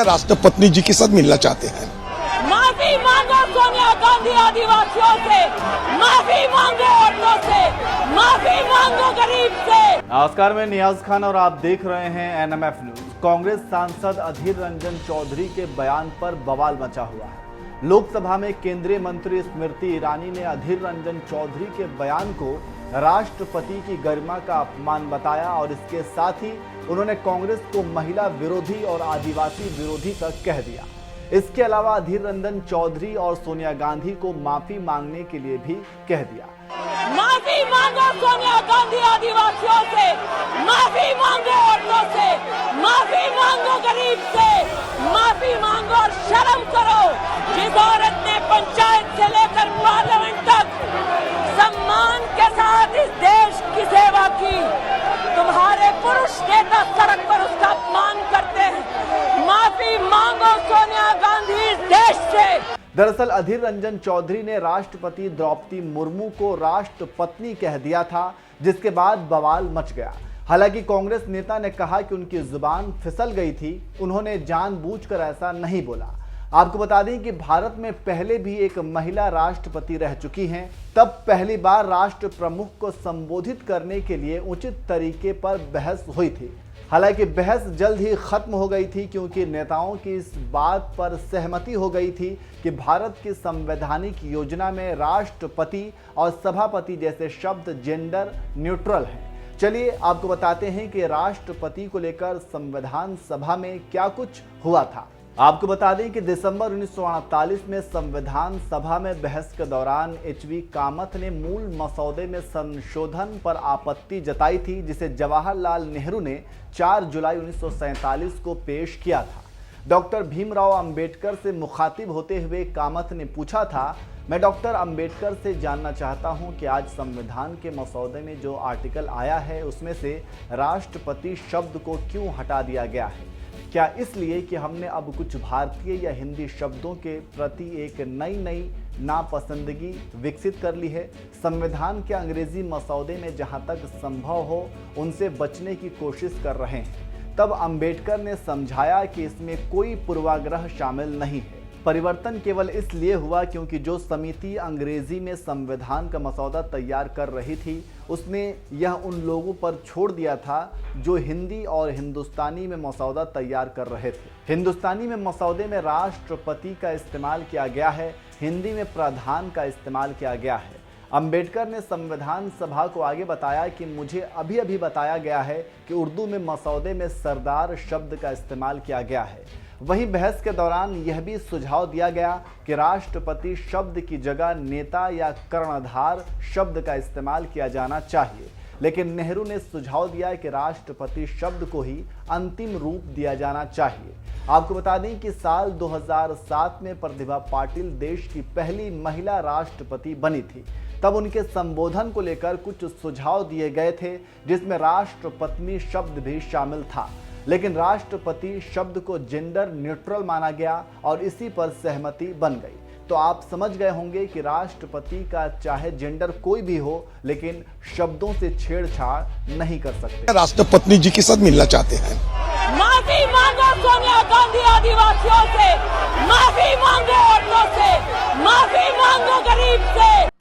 राष्ट्रपति जी के साथ मिलना चाहते हैं। माफी मांगो सोनिया गांधी आदिवासियों से, माफी मांगो औरतों से, माफी मांगो गरीब से। नमस्कार, मैं नियाज खान और आप देख रहे हैं एनएमएफ न्यूज। कांग्रेस सांसद अधीर रंजन चौधरी के बयान पर बवाल मचा हुआ है। लोकसभा में केंद्रीय मंत्री स्मृति ईरानी ने अधीर रंजन चौधरी के बयान को राष्ट्रपति की गरिमा का अपमान बताया और इसके साथ ही उन्होंने कांग्रेस को महिला विरोधी और आदिवासी विरोधी तक कह दिया। इसके अलावा अधीर रंजन चौधरी और सोनिया गांधी को माफी मांगने के लिए भी कह दिया। माफी मांगो सोनिया गांधी आदिवासियों से, माफी मांगो औरतों से, माफी मांगो गरीब से, माफी मांगो और शर्म करो। जिस औरत ने पंचायत से लेकर पार्लियामेंट तक सम्मान के साथ इस देश की सेवा की, तुम्हारे पुरुष नेता सड़क पर उसका अपमान करते हैं। माफी मांगो सोनिया गांधी इस देश से। दरअसल अधीर रंजन चौधरी ने राष्ट्रपति द्रौपदी मुर्मू को राष्ट्रपत्नी कह दिया था, जिसके बाद बवाल मच गया। हालांकि कांग्रेस नेता ने कहा कि उनकी जुबान फिसल गई थी, उन्होंने जानबूझकर ऐसा नहीं बोला। आपको बता दें कि भारत में पहले भी एक महिला राष्ट्रपति रह चुकी हैं। तब पहली बार राष्ट्र प्रमुख को संबोधित करने के लिए उचित तरीके पर बहस हुई थी। हालांकि बहस जल्द ही खत्म हो गई थी, क्योंकि नेताओं की इस बात पर सहमति हो गई थी कि भारत की संवैधानिक योजना में राष्ट्रपति और सभापति जैसे शब्द जेंडर न्यूट्रल हैं। चलिए आपको बताते हैं कि राष्ट्रपति को लेकर संविधान सभा में क्या कुछ हुआ था। आपको बता दें कि दिसंबर 1948 में संविधान सभा में बहस के दौरान एचवी कामत ने मूल मसौदे में संशोधन पर आपत्ति जताई थी, जिसे जवाहरलाल नेहरू ने 4 जुलाई 1947 को पेश किया था। डॉक्टर भीमराव अंबेडकर से मुखातिब होते हुए कामत ने पूछा था, मैं डॉक्टर अंबेडकर से जानना चाहता हूं कि आज संविधान के मसौदे में जो आर्टिकल आया है उसमें से राष्ट्रपति शब्द को क्यों हटा दिया गया है? क्या इसलिए कि हमने अब कुछ भारतीय या हिंदी शब्दों के प्रति एक नई नापसंदगी विकसित कर ली है? संविधान के अंग्रेजी मसौदे में जहां तक संभव हो उनसे बचने की कोशिश कर रहे हैं। तब अंबेडकर ने समझाया कि इसमें कोई पूर्वाग्रह शामिल नहीं है। परिवर्तन केवल इसलिए हुआ क्योंकि जो समिति अंग्रेजी में संविधान का मसौदा तैयार कर रही थी उसने यह उन लोगों पर छोड़ दिया था जो हिंदी और हिंदुस्तानी में मसौदा तैयार कर रहे थे। हिंदुस्तानी में मसौदे में राष्ट्रपति का इस्तेमाल किया गया है, हिंदी में प्रधान का इस्तेमाल किया गया है। अंबेडकर ने संविधान सभा को आगे बताया कि मुझे अभी बताया गया है कि उर्दू में मसौदे में सरदार शब्द का इस्तेमाल किया गया है। वहीं बहस के दौरान यह भी सुझाव दिया गया कि राष्ट्रपति शब्द की जगह नेता या कर्णधार शब्द का इस्तेमाल किया जाना चाहिए, लेकिन नेहरू ने सुझाव दिया कि राष्ट्रपति शब्द को ही अंतिम रूप दिया जाना चाहिए। आपको बता दें कि साल 2007 में प्रतिभा पाटिल देश की पहली महिला राष्ट्रपति बनी थी। तब उनके संबोधन को लेकर कुछ सुझाव दिए गए थे, जिसमें राष्ट्रपत्नी शब्द भी शामिल था, लेकिन राष्ट्रपति शब्द को जेंडर न्यूट्रल माना गया और इसी पर सहमति बन गई। तो आप समझ गए होंगे कि राष्ट्रपति का चाहे जेंडर कोई भी हो, लेकिन शब्दों से छेड़छाड़ नहीं कर सकते। राष्ट्रपति जी के साथ मिलना चाहते हैं। माफी मांगो सोनिया गांधी आदिवासियों से, माफी मांगो औरतों से, माफी मांगो गरीब से।